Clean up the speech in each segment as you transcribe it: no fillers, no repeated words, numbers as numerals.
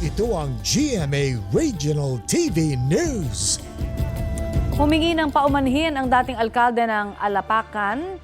Ito ang GMA Regional TV News. Humingi ng paumanhin ang dating alkalde ng Alapacan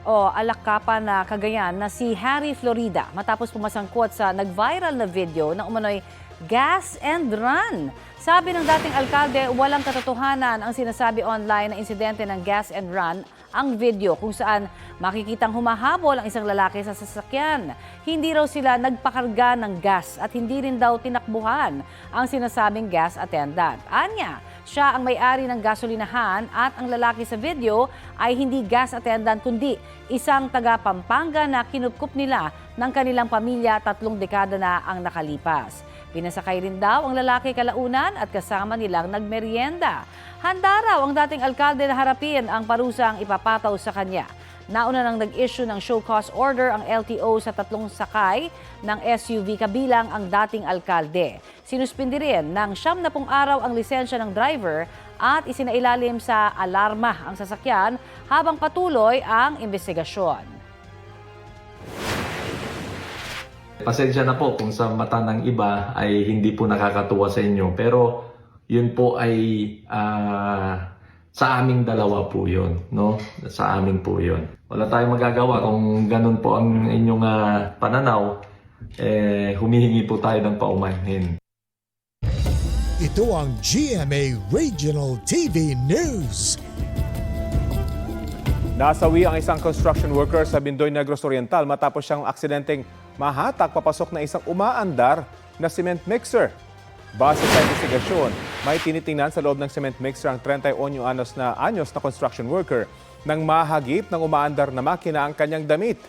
o Alakapan na Cagayan na si Harry Florida matapos pumasangkot sa nag-viral na video ng umano'y gas and run. Sabi ng dating alkalde, walang katotohanan ang sinasabi online na insidente ng gas and run ang video kung saan makikitang humahabol ang isang lalaki sa sasakyan. Hindi raw sila nagpakarga ng gas at hindi rin daw tinakbuhan ang sinasabing gas attendant. Anya, siya ang may-ari ng gasolinahan at ang lalaki sa video ay hindi gas attendant kundi isang taga Pampanga na kinupkup nila ng kanilang pamilya 3 dekada na ang nakalipas. Pinasakay rin daw ang lalaki kalaunan at kasama nilang nagmeryenda. Handa raw ang dating alkalde na harapin ang parusang ipapataw sa kanya. Nauna nang nag-issue ng show cause order ang LTO sa 3 sakay ng SUV kabilang ang dating alkalde. Sinuspindi rin ng 70 araw ang lisensya ng driver at isinailalim sa alarma ang sasakyan habang patuloy ang investigasyon. Pasensya na po kung sa mata ng iba ay hindi po nakakatuwa sa inyo. Pero yun po ay sa aming dalawa po yun. No? Sa amin po yun. Wala tayong magagawa kung ganun po ang inyong pananaw. Humihingi po tayo ng paumanhin. Ito ang GMA Regional TV News. Nasawi ang isang construction worker sa Bindoy Negros Oriental matapos siyang aksidenteng mahatak papasok na isang umaandar na cement mixer. Base sa investigasyon, may tinitingnan sa loob ng cement mixer ang 31 anyos na construction worker nang mahagip ng umaandar na makina ang kanyang damit.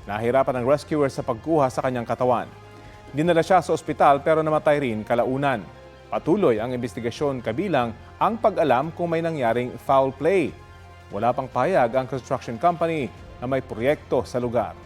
Nahirapan ang rescuer sa pagkuha sa kanyang katawan. Dinala siya sa ospital pero namatay rin kalaunan. Patuloy ang investigasyon kabilang ang pag-alam kung may nangyaring foul play. Wala pang pahayag ang construction company na may proyekto sa lugar.